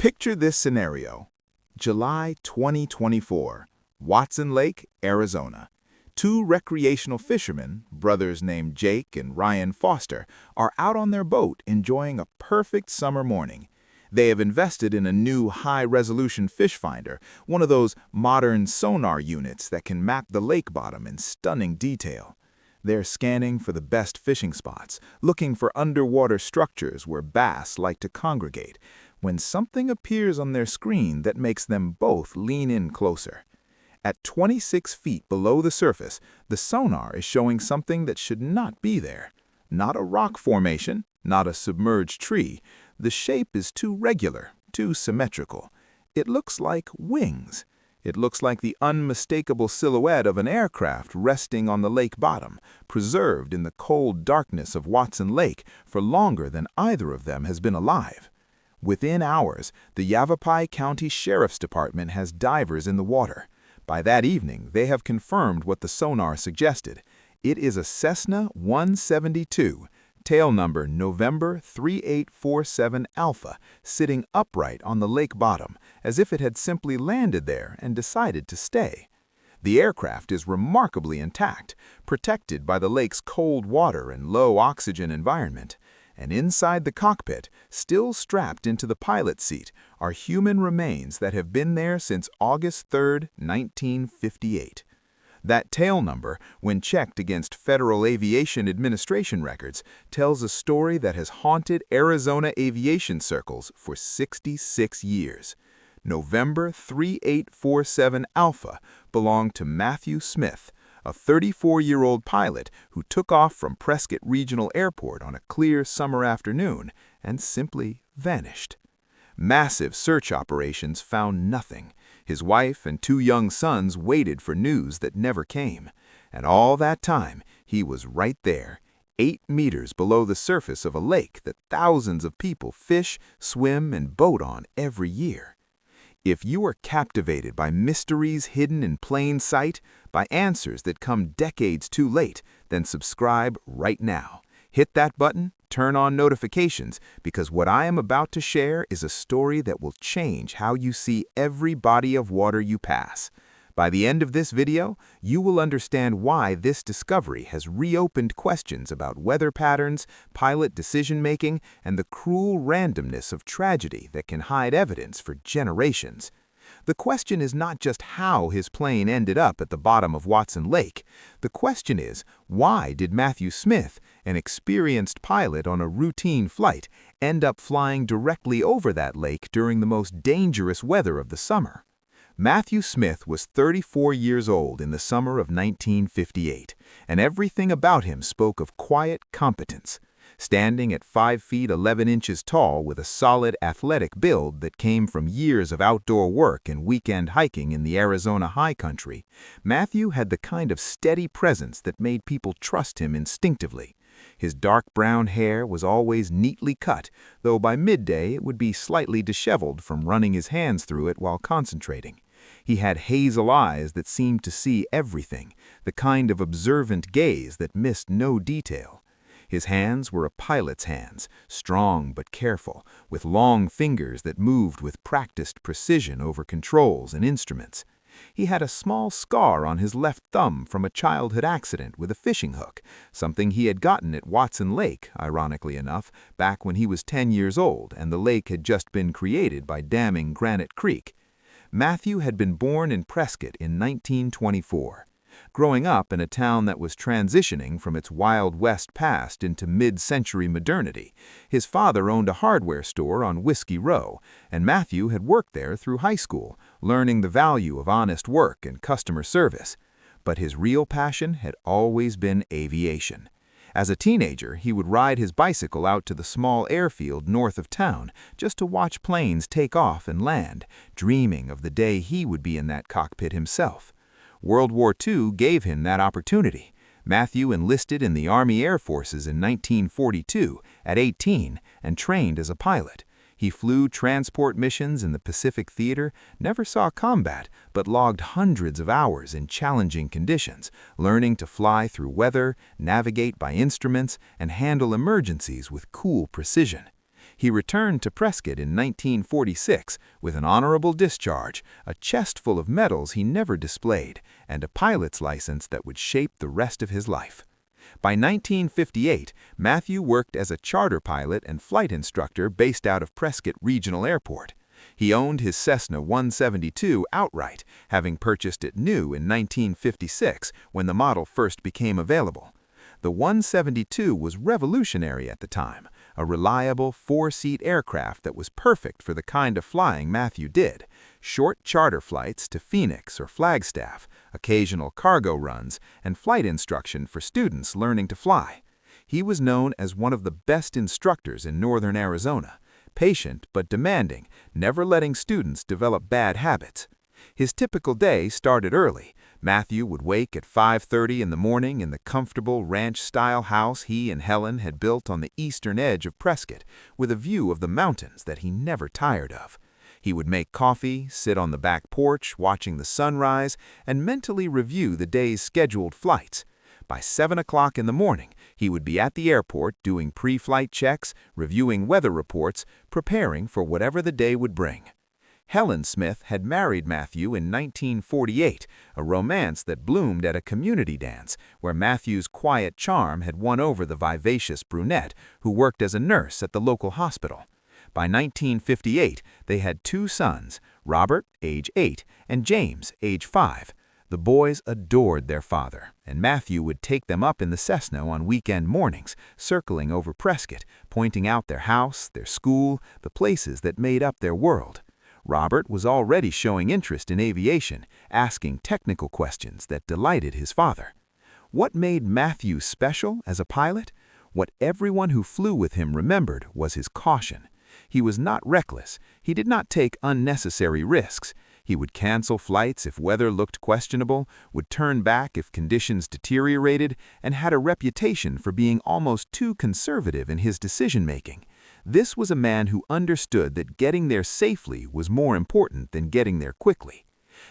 Picture this scenario. July 2024, Watson Lake, Arizona. Two recreational fishermen, brothers named Jake and Ryan Foster, are out on their boat enjoying a perfect summer morning. They have invested in a new high-resolution fish finder, one of those modern sonar units that can map the lake bottom in stunning detail. They're scanning for the best fishing spots, looking for underwater structures where bass like to congregate, when something appears on their screen that makes them both lean in closer. At 26 feet below the surface, the sonar is showing something that should not be there. Not a rock formation, not a submerged tree. The shape is too regular, too symmetrical. It looks like wings. It looks like the unmistakable silhouette of an aircraft resting on the lake bottom, preserved in the cold darkness of Watson Lake for longer than either of them has been alive. Within hours, the Yavapai County Sheriff's Department has divers in the water. By that evening, they have confirmed what the sonar suggested. It is a Cessna 172, tail number November 3847 Alpha, sitting upright on the lake bottom, as if it had simply landed there and decided to stay. The aircraft is remarkably intact, protected by the lake's cold water and low oxygen environment. And inside the cockpit, still strapped into the pilot's seat, are human remains that have been there since August 3, 1958. That tail number, when checked against Federal Aviation Administration records, tells a story that has haunted Arizona aviation circles for 66 years. November 3847 Alpha belonged to Matthew Smith, a 34-year-old pilot who took off from Prescott Regional Airport on a clear summer afternoon and simply vanished. Massive search operations found nothing. His wife and two young sons waited for news that never came. And all that time, he was right there, 8 meters below the surface of a lake that thousands of people fish, swim, and boat on every year. If you are captivated by mysteries hidden in plain sight, by answers that come decades too late, then subscribe right now. Hit that button, turn on notifications, because what I am about to share is a story that will change how you see every body of water you pass. By the end of this video, you will understand why this discovery has reopened questions about weather patterns, pilot decision-making, and the cruel randomness of tragedy that can hide evidence for generations. The question is not just how his plane ended up at the bottom of Watson Lake. The question is, why did Matthew Smith, an experienced pilot on a routine flight, end up flying directly over that lake during the most dangerous weather of the summer? Matthew Smith was 34 years old in the summer of 1958, and everything about him spoke of quiet competence. Standing at 5 feet 11 inches tall with a solid athletic build that came from years of outdoor work and weekend hiking in the Arizona high country, Matthew had the kind of steady presence that made people trust him instinctively. His dark brown hair was always neatly cut, though by midday it would be slightly disheveled from running his hands through it while concentrating. He had hazel eyes that seemed to see everything, the kind of observant gaze that missed no detail. His hands were a pilot's hands, strong but careful, with long fingers that moved with practiced precision over controls and instruments. He had a small scar on his left thumb from a childhood accident with a fishing hook, something he had gotten at Watson Lake, ironically enough, back when he was 10 years old and the lake had just been created by damming Granite Creek. Matthew had been born in Prescott in 1924. Growing up in a town that was transitioning from its Wild West past into mid-century modernity, his father owned a hardware store on Whiskey Row, and Matthew had worked there through high school, learning the value of honest work and customer service. But his real passion had always been aviation. As a teenager, he would ride his bicycle out to the small airfield north of town just to watch planes take off and land, dreaming of the day he would be in that cockpit himself. World War II gave him that opportunity. Matthew enlisted in the Army Air Forces in 1942 at 18 and trained as a pilot. He flew transport missions in the Pacific Theater, never saw combat, but logged hundreds of hours in challenging conditions, learning to fly through weather, navigate by instruments, and handle emergencies with cool precision. He returned to Prescott in 1946 with an honorable discharge, a chest full of medals he never displayed, and a pilot's license that would shape the rest of his life. By 1958, Matthew worked as a charter pilot and flight instructor based out of Prescott Regional Airport. He owned his Cessna 172 outright, having purchased it new in 1956 when the model first became available. The 172 was revolutionary at the time, a reliable four-seat aircraft that was perfect for the kind of flying Matthew did: short charter flights to Phoenix or Flagstaff, occasional cargo runs, and flight instruction for students learning to fly. He was known as one of the best instructors in northern Arizona, patient but demanding, never letting students develop bad habits. His typical day started early. Matthew would wake at 5:30 in the morning in the comfortable ranch-style house he and Helen had built on the eastern edge of Prescott, with a view of the mountains that he never tired of. He would make coffee, sit on the back porch watching the sunrise, and mentally review the day's scheduled flights. By 7 o'clock in the morning, he would be at the airport doing pre-flight checks, reviewing weather reports, preparing for whatever the day would bring. Helen Smith had married Matthew in 1948, a romance that bloomed at a community dance where Matthew's quiet charm had won over the vivacious brunette who worked as a nurse at the local hospital. By 1958, they had two sons, Robert, age 8, and James, age 5. The boys adored their father, and Matthew would take them up in the Cessna on weekend mornings, circling over Prescott, pointing out their house, their school, the places that made up their world. Robert was already showing interest in aviation, asking technical questions that delighted his father. What made Matthew special as a pilot? What everyone who flew with him remembered was his caution. He was not reckless. He did not take unnecessary risks. He would cancel flights if weather looked questionable, would turn back if conditions deteriorated, and had a reputation for being almost too conservative in his decision-making. This was a man who understood that getting there safely was more important than getting there quickly.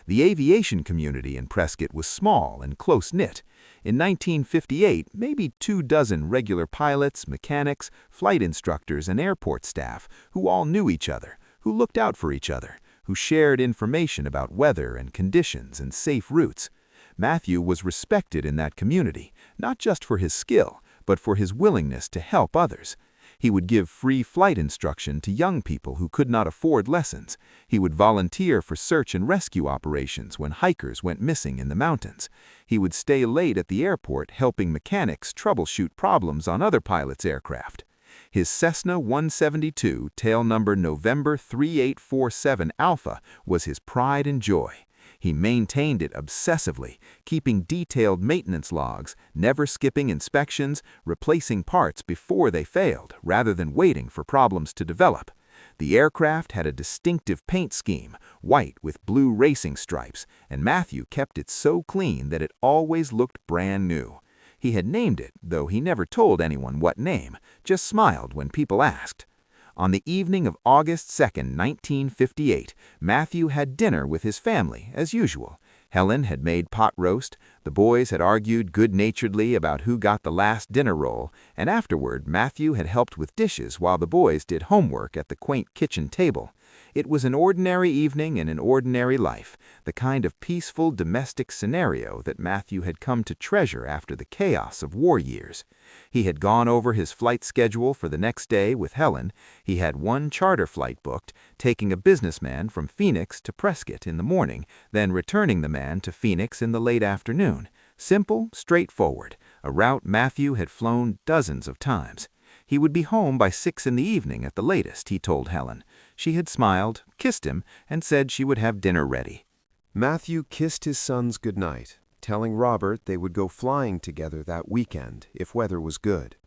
The aviation community in Prescott was small and close-knit. In 1958, maybe 24 regular pilots, mechanics, flight instructors, and airport staff who all knew each other, who looked out for each other, who shared information about weather and conditions and safe routes. Matthew was respected in that community, not just for his skill, but for his willingness to help others. He would give free flight instruction to young people who could not afford lessons. He would volunteer for search and rescue operations when hikers went missing in the mountains. He would stay late at the airport helping mechanics troubleshoot problems on other pilots' aircraft. His Cessna 172, tail number November 3847 Alpha, was his pride and joy. He maintained it obsessively, keeping detailed maintenance logs, never skipping inspections, replacing parts before they failed, rather than waiting for problems to develop. The aircraft had a distinctive paint scheme, white with blue racing stripes, and Matthew kept it so clean that it always looked brand new. He had named it, though he never told anyone what name, just smiled when people asked. On the evening of August 2, 1958, Matthew had dinner with his family, as usual. Helen had made pot roast, the boys had argued good-naturedly about who got the last dinner roll, and afterward Matthew had helped with dishes while the boys did homework at the quaint kitchen table. It was an ordinary evening in an ordinary life, the kind of peaceful domestic scenario that Matthew had come to treasure after the chaos of war years. He had gone over his flight schedule for the next day with Helen. He had one charter flight booked, taking a businessman from Phoenix to Prescott in the morning, then returning the man to Phoenix in the late afternoon. Simple, straightforward, a route Matthew had flown dozens of times. He would be home by 6 in the evening at the latest, he told Helen. She had smiled, kissed him, and said she would have dinner ready. Matthew kissed his sons goodnight, telling Robert they would go flying together that weekend if weather was good.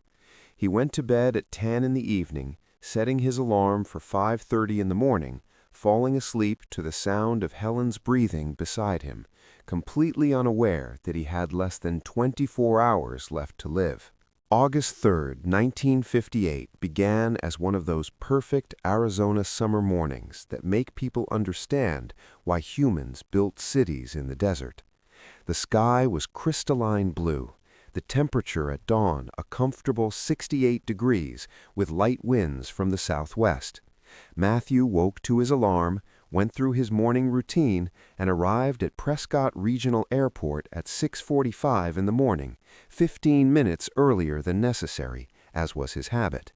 He went to bed at 10 in the evening, setting his alarm for 5:30 in the morning, falling asleep to the sound of Helen's breathing beside him, completely unaware that he had less than 24 hours left to live. August 3, 1958 began as one of those perfect Arizona summer mornings that make people understand why humans built cities in the desert. The sky was crystalline blue. The temperature at dawn a comfortable 68 degrees with light winds from the southwest. Matthew woke to his alarm, went through his morning routine, and arrived at Prescott Regional Airport at 6:45 in the morning, 15 minutes earlier than necessary, as was his habit.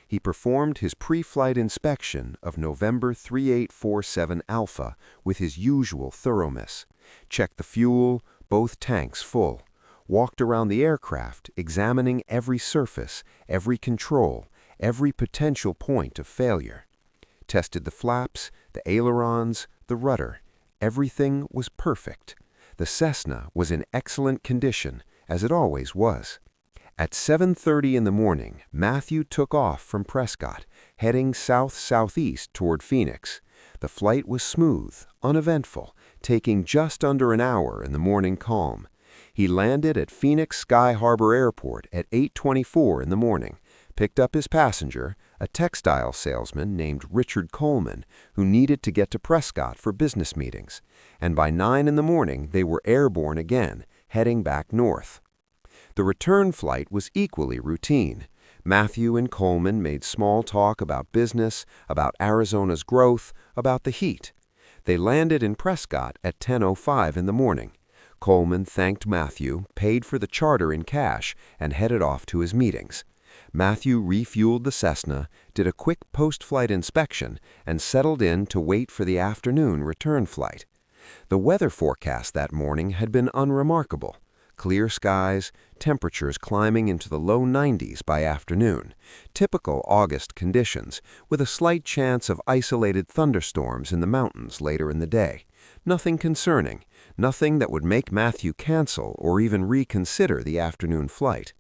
He performed his pre-flight inspection of November 3847 Alpha with his usual thoroughness, checked the fuel, both tanks full, walked around the aircraft, examining every surface, every control, every potential point of failure. Tested the flaps, the ailerons, the rudder. Everything was perfect. The Cessna was in excellent condition, as it always was. At 7:30 in the morning, Matthew took off from Prescott, heading south-southeast toward Phoenix. The flight was smooth, uneventful, taking just under an hour in the morning calm. He landed at Phoenix Sky Harbor Airport at 8:24 in the morning, picked up his passenger, a textile salesman named Richard Coleman, who needed to get to Prescott for business meetings, and by 9 in the morning they were airborne again, heading back north. The return flight was equally routine. Matthew and Coleman made small talk about business, about Arizona's growth, about the heat. They landed in Prescott at 10:05 in the morning. Coleman thanked Matthew, paid for the charter in cash, and headed off to his meetings. Matthew refueled the Cessna, did a quick post-flight inspection, and settled in to wait for the afternoon return flight. The weather forecast that morning had been unremarkable. Clear skies, temperatures climbing into the low 90s by afternoon, typical August conditions, with a slight chance of isolated thunderstorms in the mountains later in the day. Nothing concerning, nothing that would make Matthew cancel or even reconsider the afternoon flight.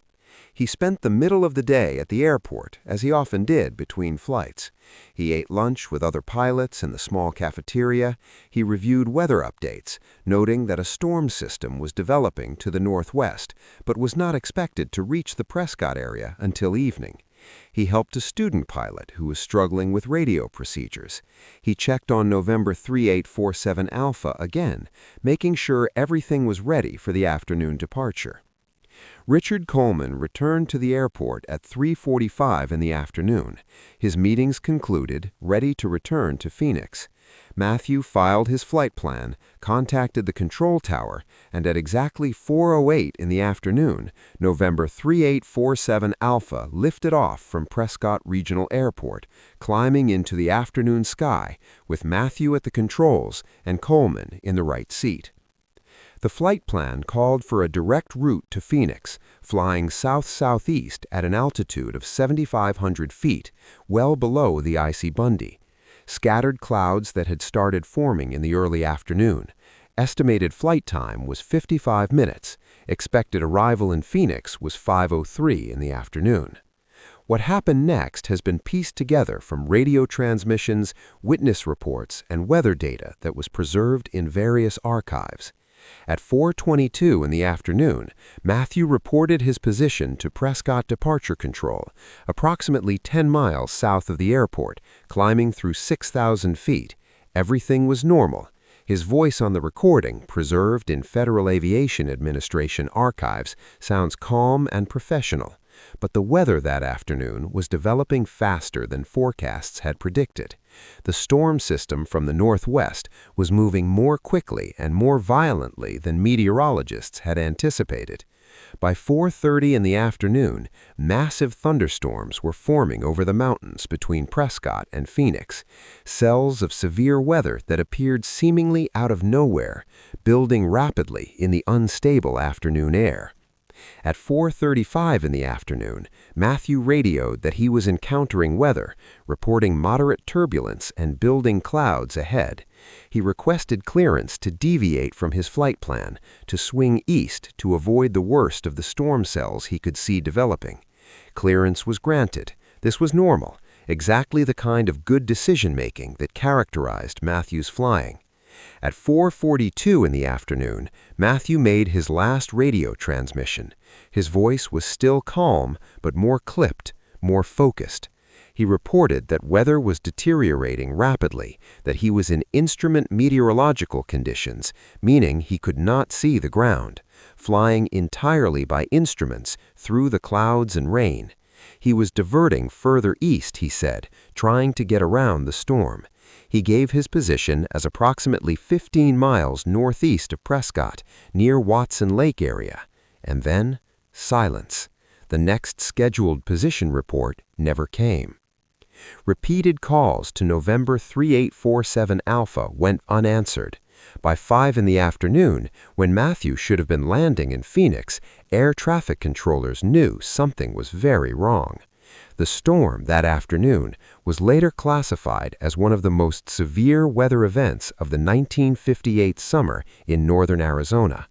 He spent the middle of the day at the airport, as he often did between flights. He ate lunch with other pilots in the small cafeteria. He reviewed weather updates, noting that a storm system was developing to the northwest, but was not expected to reach the Prescott area until evening. He helped a student pilot who was struggling with radio procedures. He checked on November 3847 Alpha again, making sure everything was ready for the afternoon departure. Richard Coleman returned to the airport at 3:45 in the afternoon. His meetings concluded, ready to return to Phoenix. Matthew filed his flight plan, contacted the control tower, and at exactly 4:08 in the afternoon, November 3847 Alpha lifted off from Prescott Regional Airport, climbing into the afternoon sky, with Matthew at the controls and Coleman in the right seat. The flight plan called for a direct route to Phoenix, flying south-southeast at an altitude of 7,500 feet, well below the icy Bundy. Scattered clouds that had started forming in the early afternoon. Estimated flight time was 55 minutes. Expected arrival in Phoenix was 5:03 in the afternoon. What happened next has been pieced together from radio transmissions, witness reports, and weather data that was preserved in various archives. At 4:22 in the afternoon, Matthew reported his position to Prescott Departure Control, approximately 10 miles south of the airport, climbing through 6,000 feet. Everything was normal. His voice on the recording, preserved in Federal Aviation Administration archives, sounds calm and professional. But the weather that afternoon was developing faster than forecasts had predicted. The storm system from the northwest was moving more quickly and more violently than meteorologists had anticipated. By 4:30 in the afternoon, massive thunderstorms were forming over the mountains between Prescott and Phoenix, cells of severe weather that appeared seemingly out of nowhere, building rapidly in the unstable afternoon air. At 4:35 in the afternoon, Matthew radioed that he was encountering weather, reporting moderate turbulence and building clouds ahead. He requested clearance to deviate from his flight plan, to swing east to avoid the worst of the storm cells he could see developing. Clearance was granted. This was normal, exactly the kind of good decision-making that characterized Matthew's flying. At 4:42 in the afternoon, Matthew made his last radio transmission. His voice was still calm, but more clipped, more focused. He reported that weather was deteriorating rapidly, that he was in instrument meteorological conditions, meaning he could not see the ground, flying entirely by instruments through the clouds and rain. He was diverting further east, he said, trying to get around the storm. He gave his position as approximately 15 miles northeast of Prescott, near Watson Lake area. And then, silence. The next scheduled position report never came. Repeated calls to November 3847 Alpha went unanswered. By 5 in the afternoon, when Matthew should have been landing in Phoenix, air traffic controllers knew something was very wrong. The storm that afternoon was later classified as one of the most severe weather events of the 1958 summer in northern Arizona.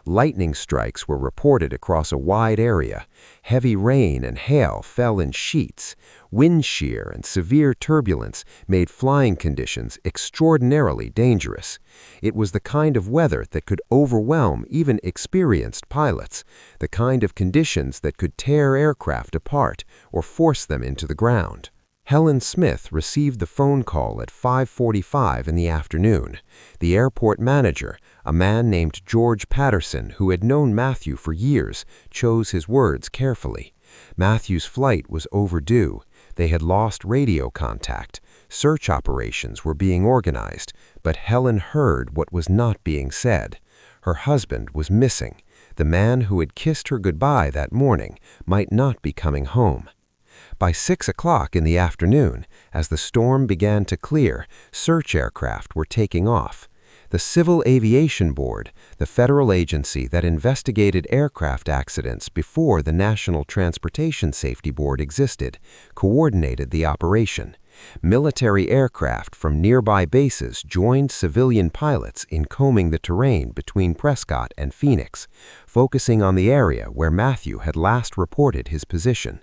Lightning strikes were reported across a wide area. Heavy rain and hail fell in sheets. Wind shear and severe turbulence made flying conditions extraordinarily dangerous. It was the kind of weather that could overwhelm even experienced pilots, the kind of conditions that could tear aircraft apart or force them into the ground. Helen Smith received the phone call at 5:45 in the afternoon. The airport manager, a man named George Patterson, who had known Matthew for years, chose his words carefully. Matthew's flight was overdue. They had lost radio contact. Search operations were being organized, but Helen heard what was not being said. Her husband was missing. The man who had kissed her goodbye that morning might not be coming home. By 6 o'clock in the afternoon, as the storm began to clear, search aircraft were taking off. The Civil Aviation Board, the federal agency that investigated aircraft accidents before the National Transportation Safety Board existed, coordinated the operation. Military aircraft from nearby bases joined civilian pilots in combing the terrain between Prescott and Phoenix, focusing on the area where Matthew had last reported his position.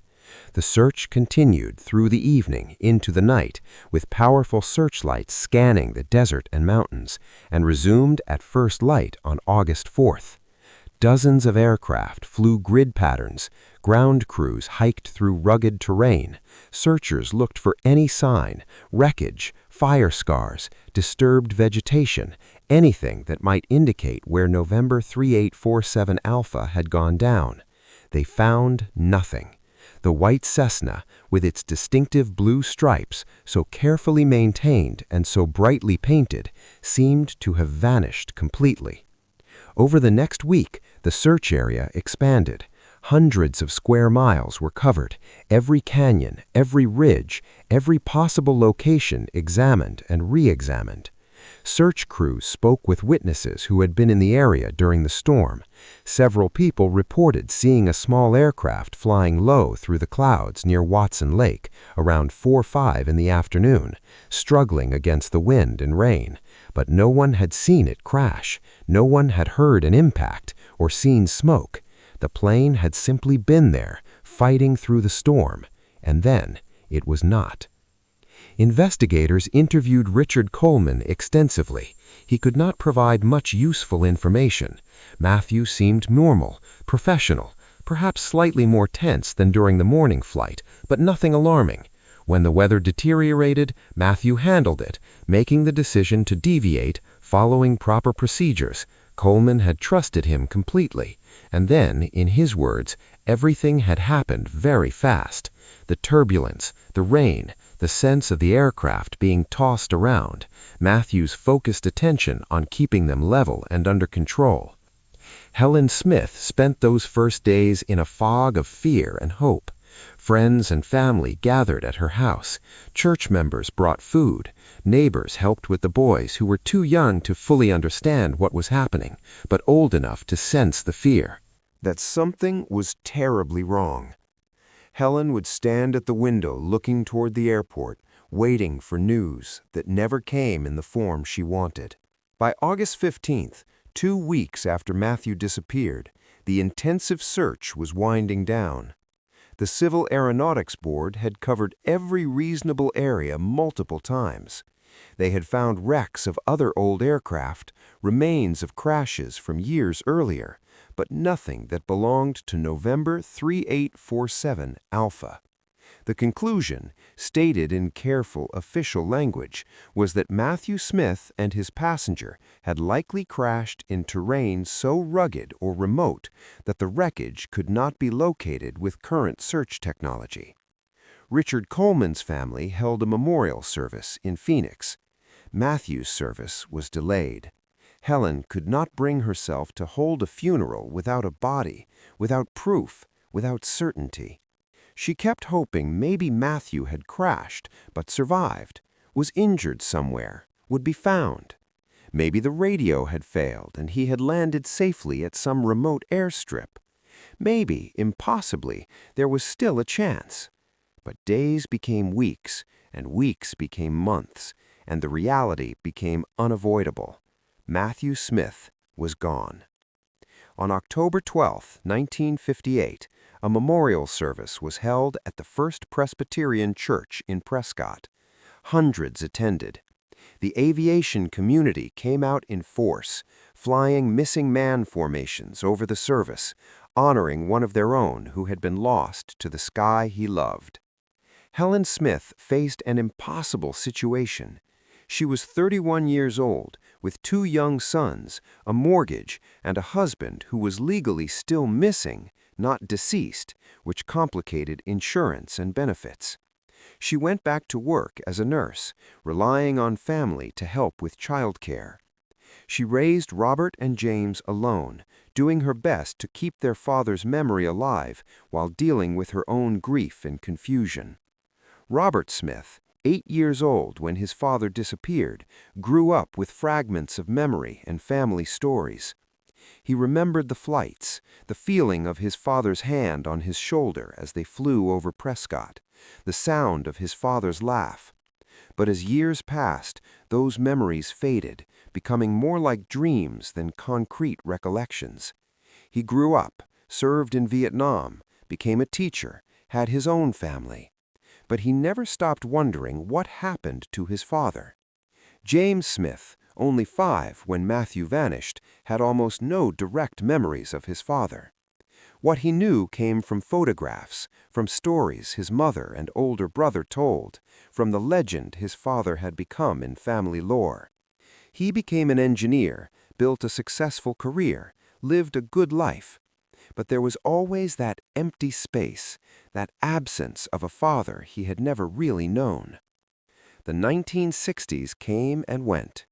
The search continued through the evening into the night, with powerful searchlights scanning the desert and mountains, and resumed at first light on August 4th. Dozens of aircraft flew grid patterns, ground crews hiked through rugged terrain, searchers looked for any sign, wreckage, fire scars, disturbed vegetation, anything that might indicate where November 3847 Alpha had gone down. They found nothing. The white Cessna, with its distinctive blue stripes, so carefully maintained and so brightly painted, seemed to have vanished completely. Over the next week, the search area expanded. Hundreds of square miles were covered, every canyon, every ridge, every possible location examined and re-examined. Search crews spoke with witnesses who had been in the area during the storm. Several people reported seeing a small aircraft flying low through the clouds near Watson Lake around 4:05 in the afternoon, struggling against the wind and rain, but no one had seen it crash. No one had heard an impact or seen smoke. The plane had simply been there, fighting through the storm, and then it was not. Investigators interviewed Richard Coleman extensively. He could not provide much useful information. Matthew seemed normal, professional, perhaps slightly more tense than during the morning flight, but nothing alarming. When the weather deteriorated, Matthew handled it, making the decision to deviate, following proper procedures. Coleman had trusted him completely. And then, in his words, everything had happened very fast. The turbulence, the rain, the sense of the aircraft being tossed around, Matthew's focused attention on keeping them level and under control. Helen Smith spent those first days in a fog of fear and hope. Friends and family gathered at her house. Church members brought food. Neighbors helped with the boys who were too young to fully understand what was happening, but old enough to sense the fear. That something was terribly wrong. Helen would stand at the window looking toward the airport, waiting for news that never came in the form she wanted. By August 15th, 2 weeks after Matthew disappeared, the intensive search was winding down. The Civil Aeronautics Board had covered every reasonable area multiple times. They had found wrecks of other old aircraft, remains of crashes from years earlier, but nothing that belonged to November 3847 Alpha. The conclusion, stated in careful official language, was that Matthew Smith and his passenger had likely crashed in terrain so rugged or remote that the wreckage could not be located with current search technology. Richard Coleman's family held a memorial service in Phoenix. Matthew's service was delayed. Helen could not bring herself to hold a funeral without a body, without proof, without certainty. She kept hoping maybe Matthew had crashed, but survived, was injured somewhere, would be found. Maybe the radio had failed and he had landed safely at some remote airstrip. Maybe, impossibly, there was still a chance. But days became weeks, and weeks became months, and the reality became unavoidable. Matthew Smith was gone. On October 12, 1958, a memorial service was held at the First Presbyterian Church in Prescott. Hundreds attended. The aviation community came out in force, flying missing man formations over the service, honoring one of their own who had been lost to the sky he loved. Helen Smith faced an impossible situation. She was 31 years old, with 2 young sons, a mortgage, and a husband who was legally still missing, not deceased, which complicated insurance and benefits. She went back to work as a nurse, relying on family to help with childcare. She raised Robert and James alone, doing her best to keep their father's memory alive while dealing with her own grief and confusion. Robert Smith, 8 years old when his father disappeared, grew up with fragments of memory and family stories. He remembered the flights, the feeling of his father's hand on his shoulder as they flew over Prescott, the sound of his father's laugh. But as years passed, those memories faded, becoming more like dreams than concrete recollections. He grew up, served in Vietnam, became a teacher, had his own family. But he never stopped wondering what happened to his father. James Smith, only 5 when Matthew vanished, had almost no direct memories of his father. What he knew came from photographs, from stories his mother and older brother told, from the legend his father had become in family lore. He became an engineer, built a successful career, lived a good life. But there was always that empty space, that absence of a father he had never really known. The 1960s came and went.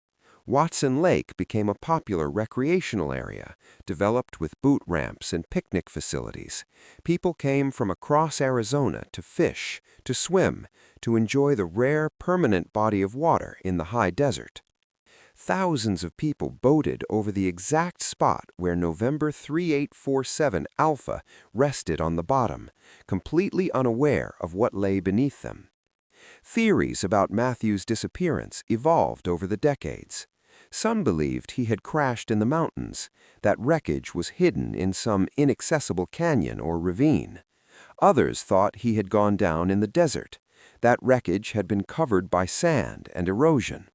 Watson Lake became a popular recreational area, developed with boot ramps and picnic facilities. People came from across Arizona to fish, to swim, to enjoy the rare permanent body of water in the high desert. Thousands of people boated over the exact spot where November 3847 Alpha rested on the bottom, completely unaware of what lay beneath them. Theories about Matthew's disappearance evolved over the decades. Some believed he had crashed in the mountains, that wreckage was hidden in some inaccessible canyon or ravine. Others thought he had gone down in the desert, that wreckage had been covered by sand and erosion.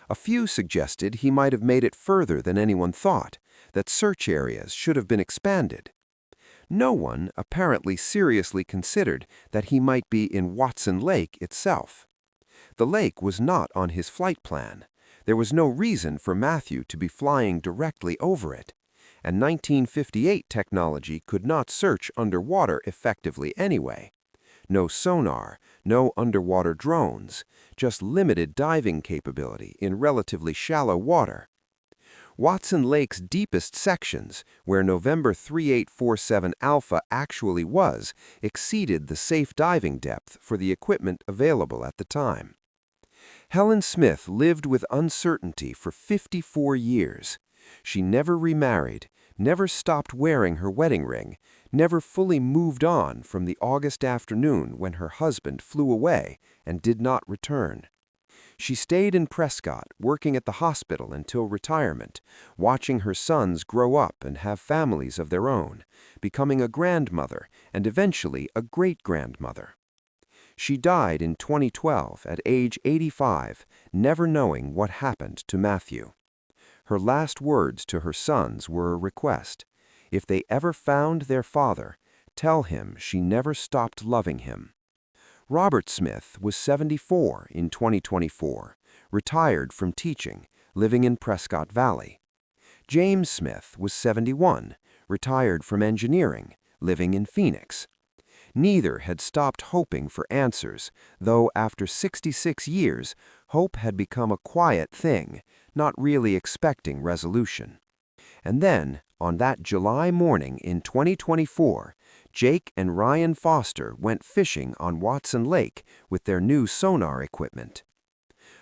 A few suggested he might have made it further than anyone thought, that search areas should have been expanded. No one apparently seriously considered that he might be in Watson Lake itself. The lake was not on his flight plan. There was no reason for Matthew to be flying directly over it, and 1958 technology could not search underwater effectively anyway. No sonar, no underwater drones, just limited diving capability in relatively shallow water. Watson Lake's deepest sections, where November 3847 Alpha actually was, exceeded the safe diving depth for the equipment available at the time. Helen Smith lived with uncertainty for 54 years. She never remarried, never stopped wearing her wedding ring, never fully moved on from the August afternoon when her husband flew away and did not return. She stayed in Prescott, working at the hospital until retirement, watching her sons grow up and have families of their own, becoming a grandmother and eventually a great-grandmother. She died in 2012 at age 85, never knowing what happened to Matthew. Her last words to her sons were a request: if they ever found their father, tell him she never stopped loving him. Robert Smith was 74 in 2024, retired from teaching, living in Prescott Valley. James Smith was 71, retired from engineering, living in Phoenix. Neither had stopped hoping for answers, though after 66 years, hope had become a quiet thing, not really expecting resolution. And then, on that July morning in 2024, Jake and Ryan Foster went fishing on Watson Lake with their new sonar equipment.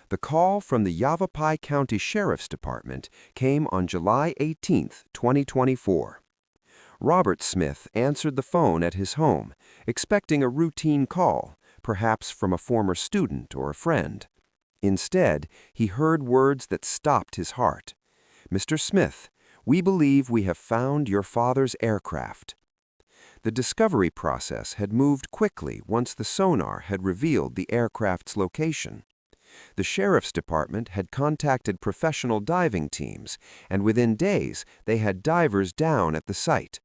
The call from the Yavapai County Sheriff's Department came on July 18, 2024. Robert Smith answered the phone at his home, expecting a routine call, perhaps from a former student or a friend. Instead, he heard words that stopped his heart. "Mr. Smith, we believe we have found your father's aircraft." The discovery process had moved quickly once the sonar had revealed the aircraft's location. The Sheriff's Department had contacted professional diving teams, and within days they had divers down at the site.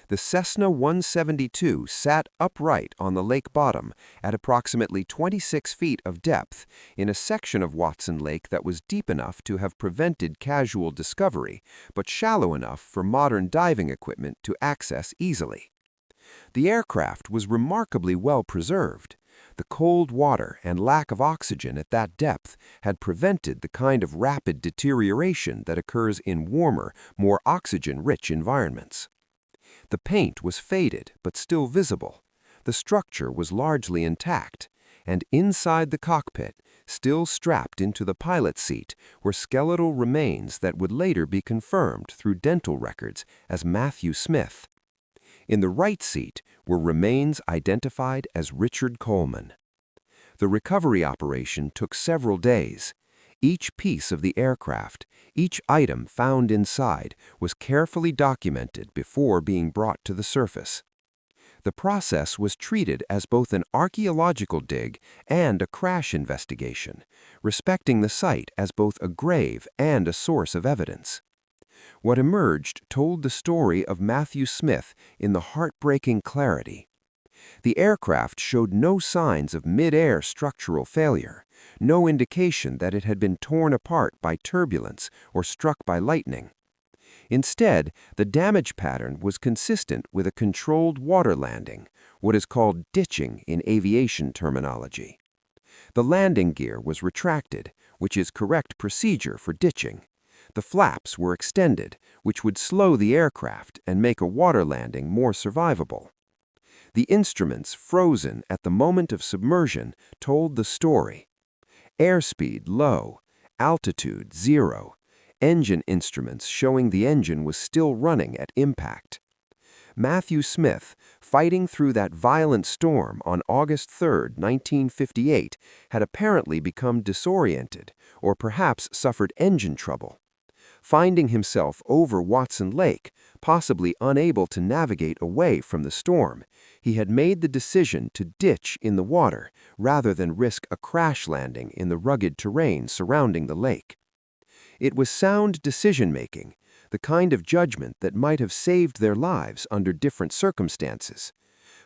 The Cessna 172 sat upright on the lake bottom at approximately 26 feet of depth in a section of Watson Lake that was deep enough to have prevented casual discovery, but shallow enough for modern diving equipment to access easily. The aircraft was remarkably well preserved. The cold water and lack of oxygen at that depth had prevented the kind of rapid deterioration that occurs in warmer, more oxygen-rich environments. The paint was faded but still visible. The structure was largely intact, and inside the cockpit, still strapped into the pilot's seat, were skeletal remains that would later be confirmed through dental records as Matthew Smith. In the right seat were remains identified as Richard Coleman. The recovery operation took several days. Each piece of the aircraft, each item found inside, was carefully documented before being brought to the surface. The process was treated as both an archaeological dig and a crash investigation, respecting the site as both a grave and a source of evidence. What emerged told the story of Matthew Smith in the heartbreaking clarity. The aircraft showed no signs of mid-air structural failure, no indication that it had been torn apart by turbulence or struck by lightning. Instead, the damage pattern was consistent with a controlled water landing, what is called ditching in aviation terminology. The landing gear was retracted, which is correct procedure for ditching. The flaps were extended, which would slow the aircraft and make a water landing more survivable. The instruments frozen at the moment of submersion told the story. Airspeed low, altitude 0, engine instruments showing the engine was still running at impact. Matthew Smith, fighting through that violent storm on August 3, 1958, had apparently become disoriented or perhaps suffered engine trouble. Finding himself over Watson Lake, possibly unable to navigate away from the storm, he had made the decision to ditch in the water rather than risk a crash landing in the rugged terrain surrounding the lake. It was sound decision-making, the kind of judgment that might have saved their lives under different circumstances.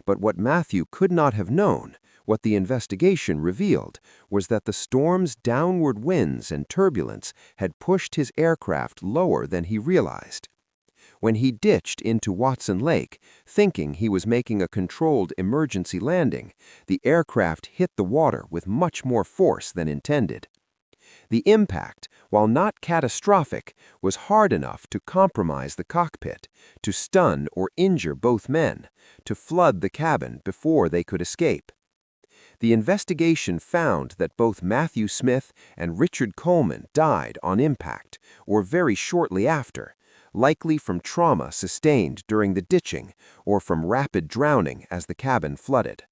But what Matthew could not have known, what the investigation revealed, was that the storm's downward winds and turbulence had pushed his aircraft lower than he realized. When he ditched into Watson Lake, thinking he was making a controlled emergency landing, the aircraft hit the water with much more force than intended. The impact, while not catastrophic, was hard enough to compromise the cockpit, to stun or injure both men, to flood the cabin before they could escape. The investigation found that both Matthew Smith and Richard Coleman died on impact, or very shortly after, likely from trauma sustained during the ditching or from rapid drowning as the cabin flooded.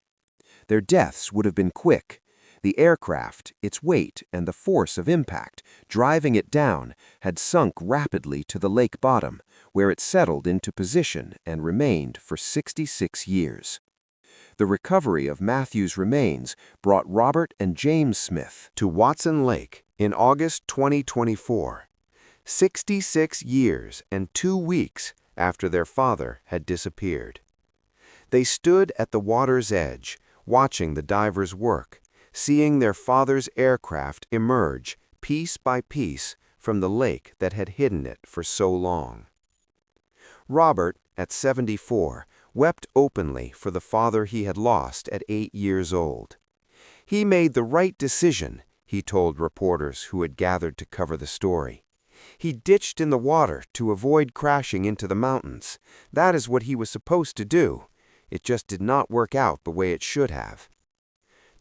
Their deaths would have been quick. The aircraft, its weight and the force of impact, driving it down, had sunk rapidly to the lake bottom, where it settled into position and remained for 66 years. The recovery of Matthew's remains brought Robert and James Smith to Watson Lake in August 2024, 66 years and 2 weeks after their father had disappeared. They stood at the water's edge, watching the divers work, seeing their father's aircraft emerge, piece by piece, from the lake that had hidden it for so long. Robert, at 74, wept openly for the father he had lost at 8 years old. He made the right decision, he told reporters who had gathered to cover the story. He ditched in the water to avoid crashing into the mountains. That is what he was supposed to do. It just did not work out the way it should have.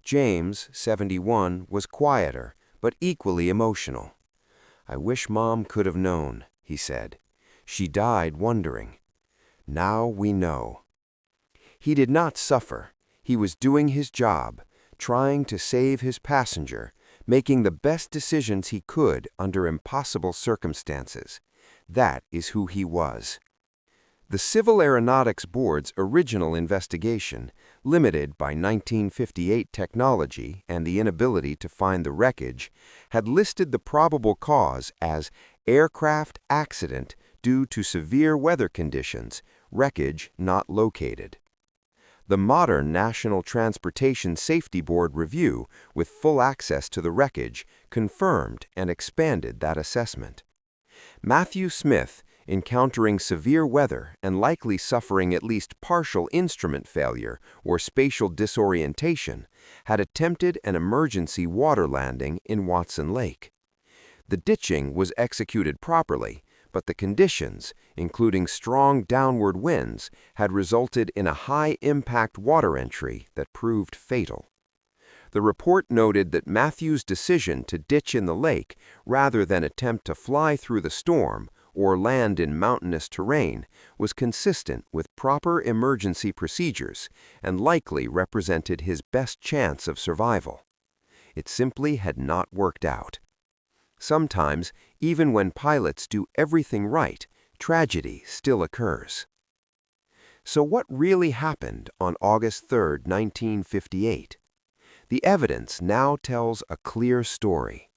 James, 71, was quieter, but equally emotional. "I wish Mom could have known," he said. "She died wondering. Now we know." He did not suffer. He was doing his job, trying to save his passenger, making the best decisions he could under impossible circumstances. That is who he was. The Civil Aeronautics Board's original investigation, limited by 1958 technology and the inability to find the wreckage, had listed the probable cause as aircraft accident due to severe weather conditions, wreckage not located. The modern National Transportation Safety Board review, with full access to the wreckage, confirmed and expanded that assessment. Matthew Smith, encountering severe weather and likely suffering at least partial instrument failure or spatial disorientation, had attempted an emergency water landing in Watson Lake. The ditching was executed properly, but the conditions, including strong downward winds, had resulted in a high-impact water entry that proved fatal. The report noted that Matthew's decision to ditch in the lake rather than attempt to fly through the storm or land in mountainous terrain was consistent with proper emergency procedures and likely represented his best chance of survival. It simply had not worked out. Sometimes, even when pilots do everything right, tragedy still occurs. So what really happened on August 3, 1958? The evidence now tells a clear story.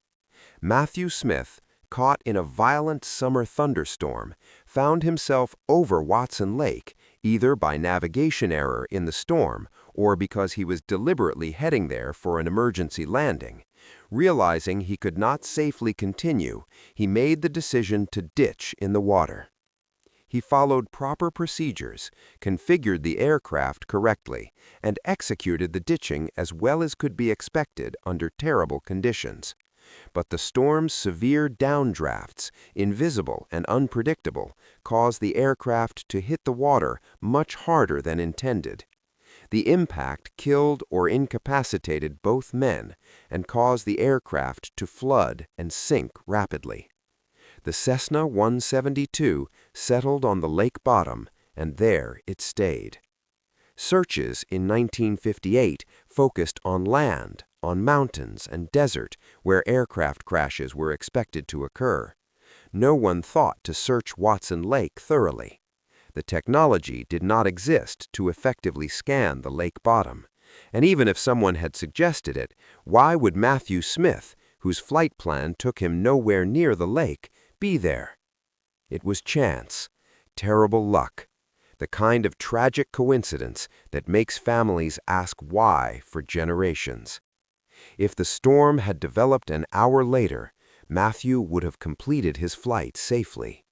Matthew Smith, caught in a violent summer thunderstorm, found himself over Watson Lake either by navigation error in the storm or because he was deliberately heading there for an emergency landing. Realizing he could not safely continue, he made the decision to ditch in the water. He followed proper procedures, configured the aircraft correctly, and executed the ditching as well as could be expected under terrible conditions. But the storm's severe downdrafts, invisible and unpredictable, caused the aircraft to hit the water much harder than intended. The impact killed or incapacitated both men and caused the aircraft to flood and sink rapidly. The Cessna 172 settled on the lake bottom, and there it stayed. Searches in 1958 focused on land, on mountains and desert where aircraft crashes were expected to occur. No one thought to search Watson Lake thoroughly. The technology did not exist to effectively scan the lake bottom. And even if someone had suggested it, why would Matthew Smith, whose flight plan took him nowhere near the lake, be there? It was chance, terrible luck, the kind of tragic coincidence that makes families ask why for generations. If the storm had developed an hour later, Matthew would have completed his flight safely.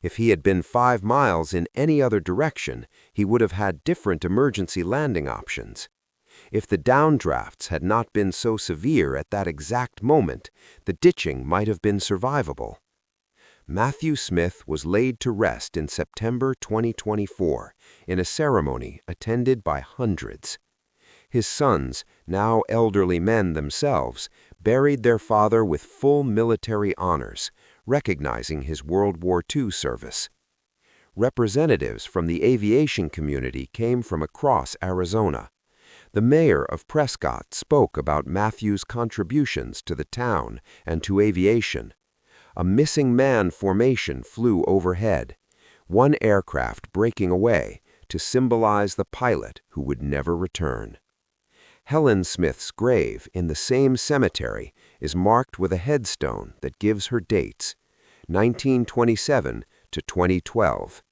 If he had been 5 miles in any other direction, he would have had different emergency landing options. If the downdrafts had not been so severe at that exact moment, the ditching might have been survivable. Matthew Smith was laid to rest in September 2024 in a ceremony attended by hundreds. His sons, now elderly men themselves, buried their father with full military honors, recognizing his World War II service. Representatives from the aviation community came from across Arizona. The mayor of Prescott spoke about Matthew's contributions to the town and to aviation. A missing man formation flew overhead, one aircraft breaking away to symbolize the pilot who would never return. Helen Smith's grave in the same cemetery is marked with a headstone that gives her dates, 1927 to 2012.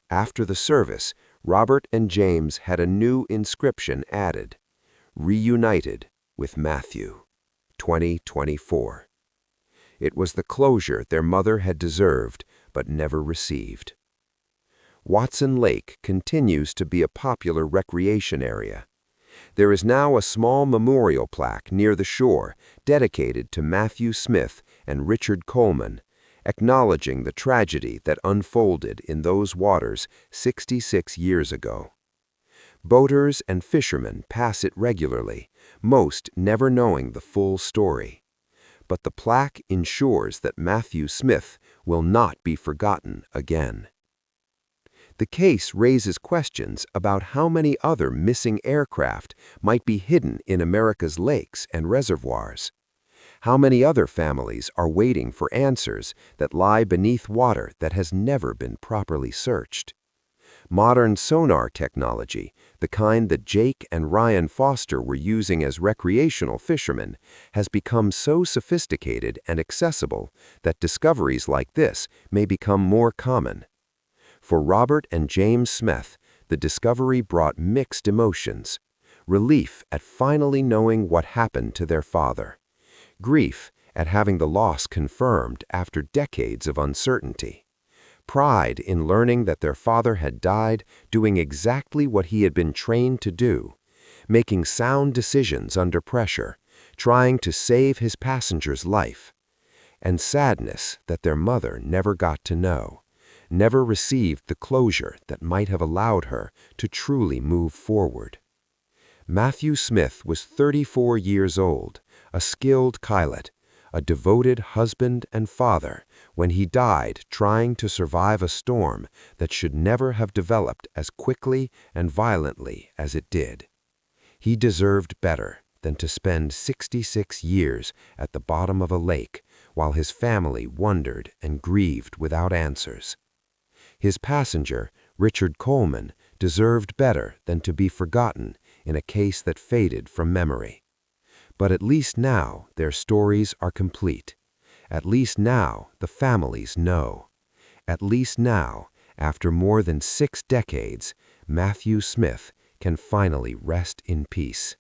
After the service, Robert and James had a new inscription added, reunited with Matthew, 2024. It was the closure their mother had deserved but never received. Watson Lake continues to be a popular recreation area. There is now a small memorial plaque near the shore dedicated to Matthew Smith and Richard Coleman, acknowledging the tragedy that unfolded in those waters 66 years ago. Boaters and fishermen pass it regularly, most never knowing the full story. But the plaque ensures that Matthew Smith will not be forgotten again. The case raises questions about how many other missing aircraft might be hidden in America's lakes and reservoirs. How many other families are waiting for answers that lie beneath water that has never been properly searched? Modern sonar technology, the kind that Jake and Ryan Foster were using as recreational fishermen, has become so sophisticated and accessible that discoveries like this may become more common. For Robert and James Smith, the discovery brought mixed emotions: relief at finally knowing what happened to their father, grief at having the loss confirmed after decades of uncertainty, pride in learning that their father had died doing exactly what he had been trained to do, making sound decisions under pressure, trying to save his passenger's life, and sadness that their mother never got to know, never received the closure that might have allowed her to truly move forward. Matthew Smith was 34 years old, a skilled pilot, a devoted husband and father when he died trying to survive a storm that should never have developed as quickly and violently as it did. He deserved better than to spend 66 years at the bottom of a lake while his family wondered and grieved without answers. His passenger, Richard Coleman, deserved better than to be forgotten in a case that faded from memory. But at least now their stories are complete. At least now the families know. At least now, after more than 6 decades, Matthew Smith can finally rest in peace.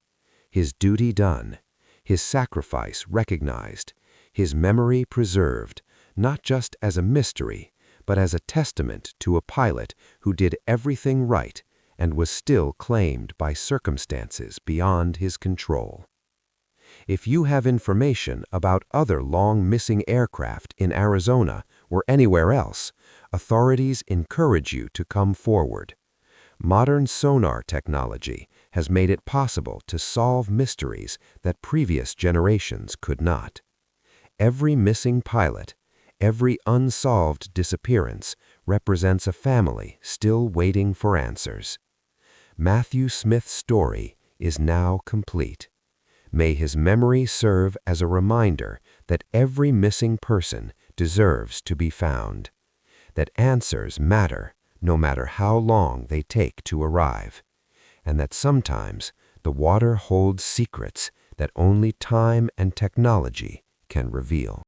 His duty done, his sacrifice recognized, his memory preserved, not just as a mystery, but as a testament to a pilot who did everything right and was still claimed by circumstances beyond his control. If you have information about other long-missing aircraft in Arizona or anywhere else, authorities encourage you to come forward. Modern sonar technology has made it possible to solve mysteries that previous generations could not. Every missing pilot, every unsolved disappearance represents a family still waiting for answers. Matthew Smith's story is now complete. May his memory serve as a reminder that every missing person deserves to be found, that answers matter no matter how long they take to arrive, and that sometimes the water holds secrets that only time and technology can reveal.